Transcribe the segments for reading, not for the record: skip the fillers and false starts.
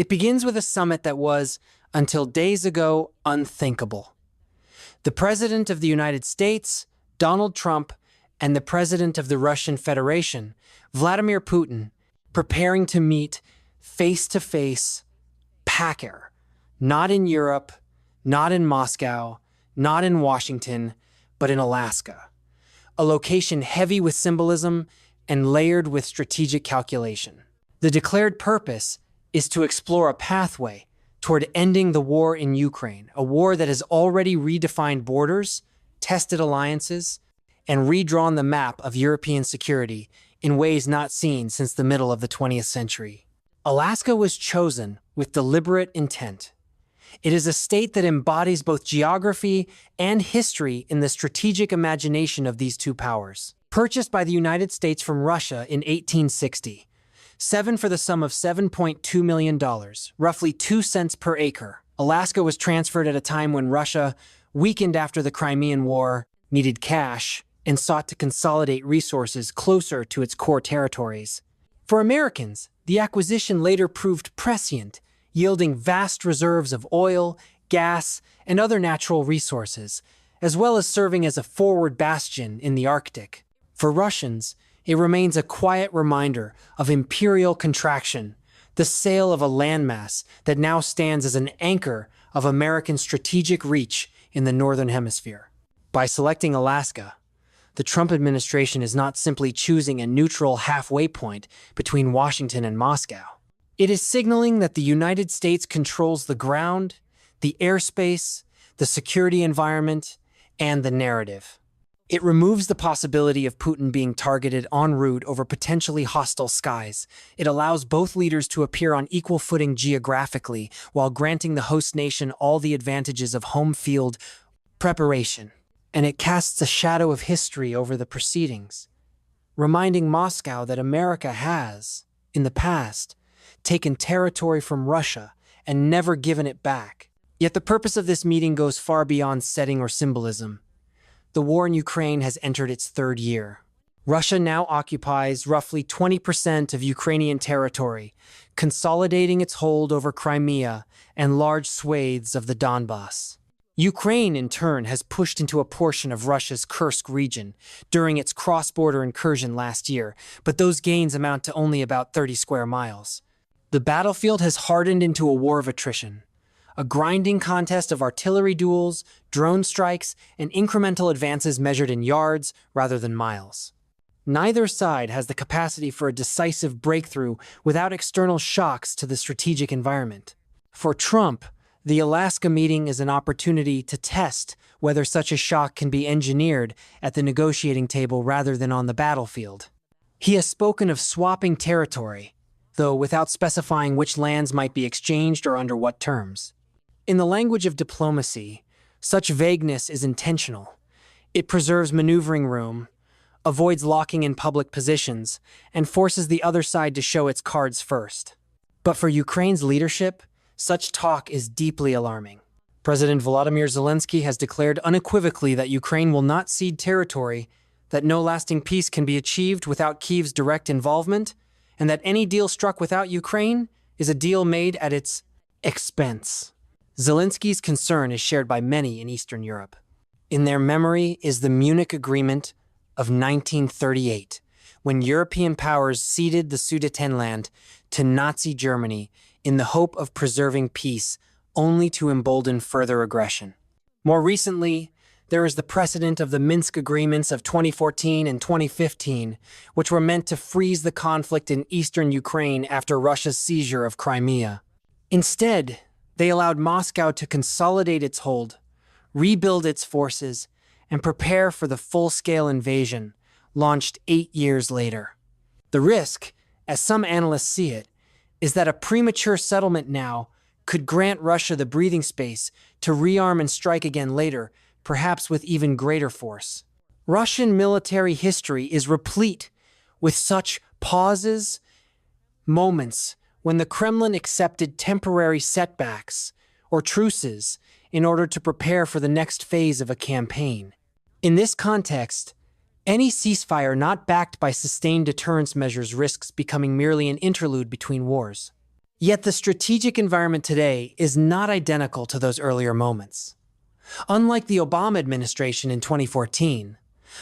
It begins with a summit that was, until days ago, unthinkable. The President of the United States, Donald Trump, and the President of the Russian Federation, Vladimir Putin, preparing to meet face-to-face, packer, not in Europe, not in Moscow, not in Washington, but in Alaska, a location heavy with symbolism and layered with strategic calculation. The declared purpose is to explore a pathway toward ending the war in Ukraine, a war that has already redefined borders, tested alliances, and redrawn the map of European security in ways not seen since the middle of the 20th century. Alaska was chosen with deliberate intent. It is a state that embodies both geography and history in the strategic imagination of these two powers. Purchased by the United States from Russia in 1860, for the sum of $7.2 million, roughly 2 cents per acre, Alaska was transferred at a time when Russia, weakened after the Crimean War, needed cash and sought to consolidate resources closer to its core territories. For Americans, the acquisition later proved prescient, yielding vast reserves of oil, gas, and other natural resources, as well as serving as a forward bastion in the Arctic. For Russians, it remains a quiet reminder of imperial contraction, the sale of a landmass that now stands as an anchor of American strategic reach in the Northern Hemisphere. By selecting Alaska, the Trump administration is not simply choosing a neutral halfway point between Washington and Moscow. It is signaling that the United States controls the ground, the airspace, the security environment, and the narrative. It removes the possibility of Putin being targeted en route over potentially hostile skies. It allows both leaders to appear on equal footing geographically while granting the host nation all the advantages of home field preparation. And it casts a shadow of history over the proceedings, reminding Moscow that America has, in the past, taken territory from Russia and never given it back. Yet the purpose of this meeting goes far beyond setting or symbolism. The war in Ukraine has entered its third year. Russia now occupies roughly 20% of Ukrainian territory, consolidating its hold over Crimea and large swathes of the Donbass. Ukraine, in turn, has pushed into a portion of Russia's Kursk region during its cross-border incursion last year, but those gains amount to only about 30 square miles. The battlefield has hardened into a war of attrition, a grinding contest of artillery duels, drone strikes, and incremental advances measured in yards rather than miles. Neither side has the capacity for a decisive breakthrough without external shocks to the strategic environment. For Trump, the Alaska meeting is an opportunity to test whether such a shock can be engineered at the negotiating table rather than on the battlefield. He has spoken of swapping territory, though without specifying which lands might be exchanged or under what terms. In the language of diplomacy, such vagueness is intentional. It preserves maneuvering room, avoids locking in public positions, and forces the other side to show its cards first. But for Ukraine's leadership, such talk is deeply alarming. President Vladimir Zelensky has declared unequivocally that Ukraine will not cede territory, that no lasting peace can be achieved without Kyiv's direct involvement, and that any deal struck without Ukraine is a deal made at its expense. Zelensky's concern is shared by many in Eastern Europe. In their memory is the Munich Agreement of 1938, when European powers ceded the Sudetenland to Nazi Germany in the hope of preserving peace, only to embolden further aggression. More recently, there is the precedent of the Minsk Agreements of 2014 and 2015, which were meant to freeze the conflict in eastern Ukraine after Russia's seizure of Crimea. Instead, they allowed Moscow to consolidate its hold, rebuild its forces, and prepare for the full-scale invasion launched 8 years later. The risk, as some analysts see it, is that a premature settlement now could grant Russia the breathing space to rearm and strike again later, perhaps with even greater force. Russian military history is replete with such pauses, moments when the Kremlin accepted temporary setbacks or truces in order to prepare for the next phase of a campaign. In this context, any ceasefire not backed by sustained deterrence measures risks becoming merely an interlude between wars. Yet the strategic environment today is not identical to those earlier moments. Unlike the Obama administration in 2014,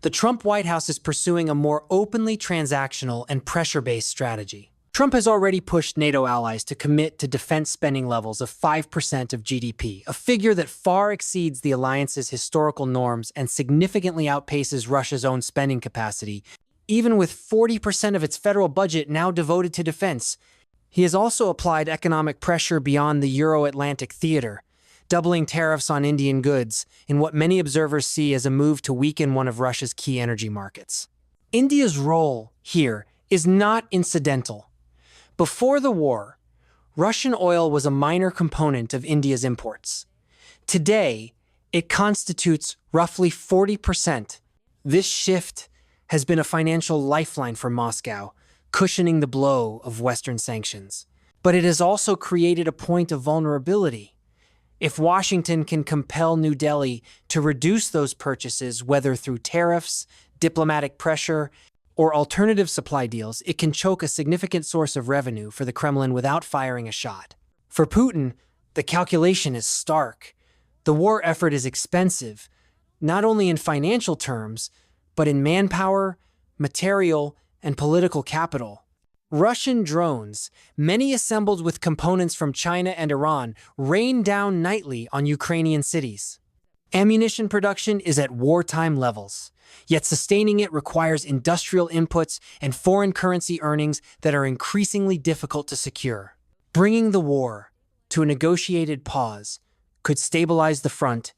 the Trump White House is pursuing a more openly transactional and pressure-based strategy. Trump has already pushed NATO allies to commit to defense spending levels of 5% of GDP, a figure that far exceeds the alliance's historical norms and significantly outpaces Russia's own spending capacity, even with 40% of its federal budget now devoted to defense. He has also applied economic pressure beyond the Euro-Atlantic theater, doubling tariffs on Indian goods in what many observers see as a move to weaken one of Russia's key energy markets. India's role here is not incidental. Before the war, Russian oil was a minor component of India's imports. Today, it constitutes roughly 40%. This shift has been a financial lifeline for Moscow, cushioning the blow of Western sanctions. But it has also created a point of vulnerability. If Washington can compel New Delhi to reduce those purchases, whether through tariffs, diplomatic pressure, or alternative supply deals, it can choke a significant source of revenue for the Kremlin without firing a shot. For Putin, the calculation is stark. The war effort is expensive, not only in financial terms, but in manpower, material, and political capital. Russian drones, many assembled with components from China and Iran, rain down nightly on Ukrainian cities. Ammunition production is at wartime levels, yet sustaining it requires industrial inputs and foreign currency earnings that are increasingly difficult to secure. Bringing the war to a negotiated pause could stabilize the front,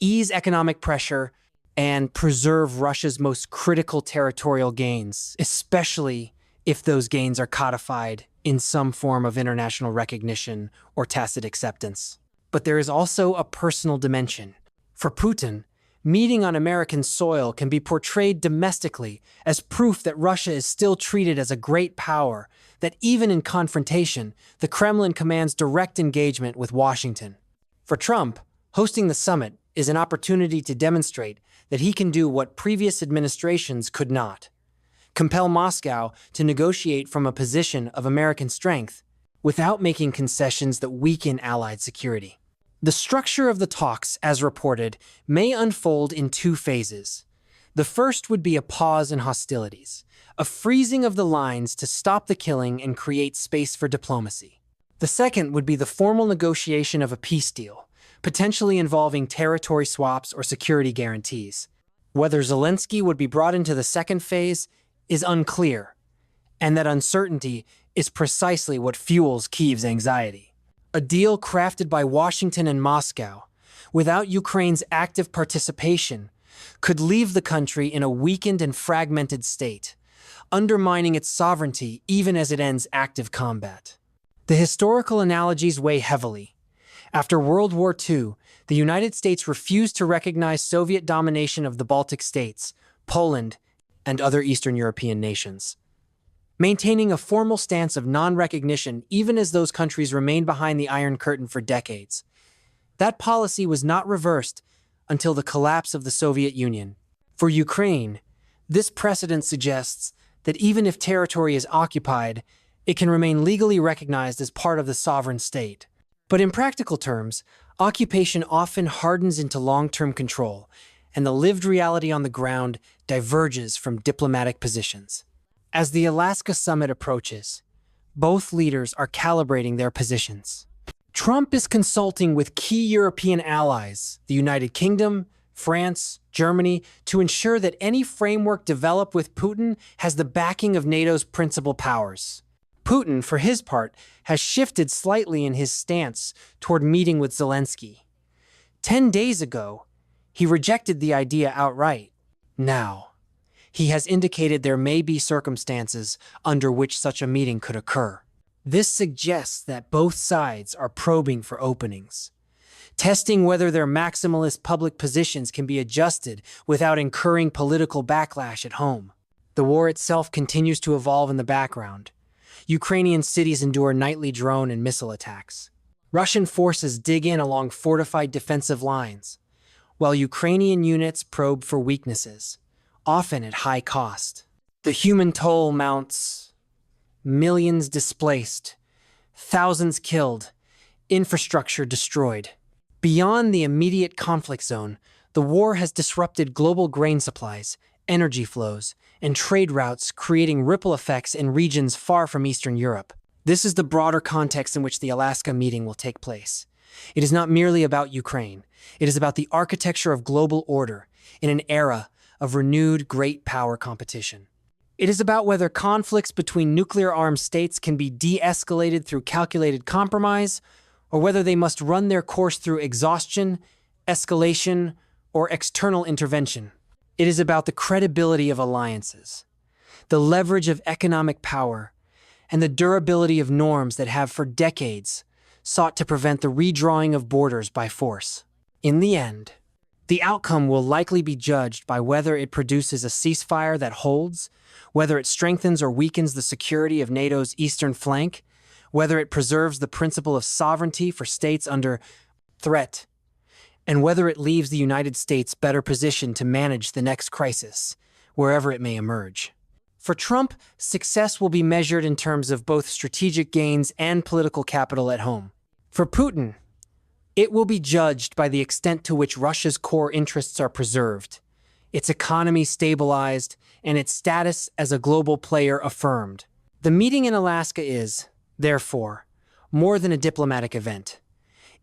ease economic pressure, and preserve Russia's most critical territorial gains, especially if those gains are codified in some form of international recognition or tacit acceptance. But there is also a personal dimension. For Putin, meeting on American soil can be portrayed domestically as proof that Russia is still treated as a great power, that even in confrontation, the Kremlin commands direct engagement with Washington. For Trump, hosting the summit is an opportunity to demonstrate that he can do what previous administrations could not: compel Moscow to negotiate from a position of American strength without making concessions that weaken Allied security. The structure of the talks, as reported, may unfold in two phases. The first would be a pause in hostilities, a freezing of the lines to stop the killing and create space for diplomacy. The second would be the formal negotiation of a peace deal, potentially involving territory swaps or security guarantees. Whether Zelensky would be brought into the second phase is unclear, and that uncertainty is precisely what fuels Kyiv's anxiety. A deal crafted by Washington and Moscow, without Ukraine's active participation, could leave the country in a weakened and fragmented state, undermining its sovereignty even as it ends active combat. The historical analogies weigh heavily. After World War II, the United States refused to recognize Soviet domination of the Baltic states, Poland, and other Eastern European nations, maintaining a formal stance of non-recognition even as those countries remained behind the Iron Curtain for decades. That policy was not reversed until the collapse of the Soviet Union. For Ukraine, this precedent suggests that even if territory is occupied, it can remain legally recognized as part of the sovereign state. But in practical terms, occupation often hardens into long-term control, and the lived reality on the ground diverges from diplomatic positions. As the Alaska summit approaches, both leaders are calibrating their positions. Trump is consulting with key European allies, the United Kingdom, France, Germany, to ensure that any framework developed with Putin has the backing of NATO's principal powers. Putin, for his part, has shifted slightly in his stance toward meeting with Zelensky. 10 days ago, he rejected the idea outright. Now, he has indicated there may be circumstances under which such a meeting could occur. This suggests that both sides are probing for openings, testing whether their maximalist public positions can be adjusted without incurring political backlash at home. The war itself continues to evolve in the background. Ukrainian cities endure nightly drone and missile attacks. Russian forces dig in along fortified defensive lines, while Ukrainian units probe for weaknesses, often at high cost. The human toll mounts: millions displaced, thousands killed, infrastructure destroyed. Beyond the immediate conflict zone, the war has disrupted global grain supplies, energy flows, and trade routes, creating ripple effects in regions far from Eastern Europe. This is the broader context in which the Alaska meeting will take place. It is not merely about Ukraine. It is about the architecture of global order in an era of renewed great power competition. It is about whether conflicts between nuclear-armed states can be de-escalated through calculated compromise, or whether they must run their course through exhaustion, escalation, or external intervention. It is about the credibility of alliances, the leverage of economic power, and the durability of norms that have for decades sought to prevent the redrawing of borders by force. In the end, the outcome will likely be judged by whether it produces a ceasefire that holds, whether it strengthens or weakens the security of NATO's eastern flank, whether it preserves the principle of sovereignty for states under threat, and whether it leaves the United States better positioned to manage the next crisis, wherever it may emerge. For Trump, success will be measured in terms of both strategic gains and political capital at home. For Putin, it will be judged by the extent to which Russia's core interests are preserved, its economy stabilized, and its status as a global player affirmed. The meeting in Alaska is, therefore, more than a diplomatic event.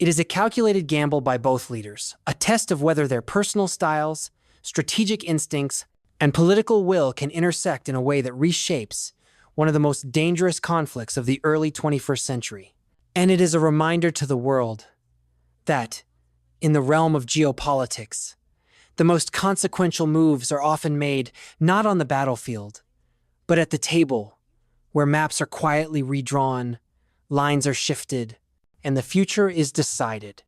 It is a calculated gamble by both leaders, a test of whether their personal styles, strategic instincts, and political will can intersect in a way that reshapes one of the most dangerous conflicts of the early 21st century. And it is a reminder to the world that, in the realm of geopolitics, the most consequential moves are often made not on the battlefield, but at the table, where maps are quietly redrawn, lines are shifted, and the future is decided.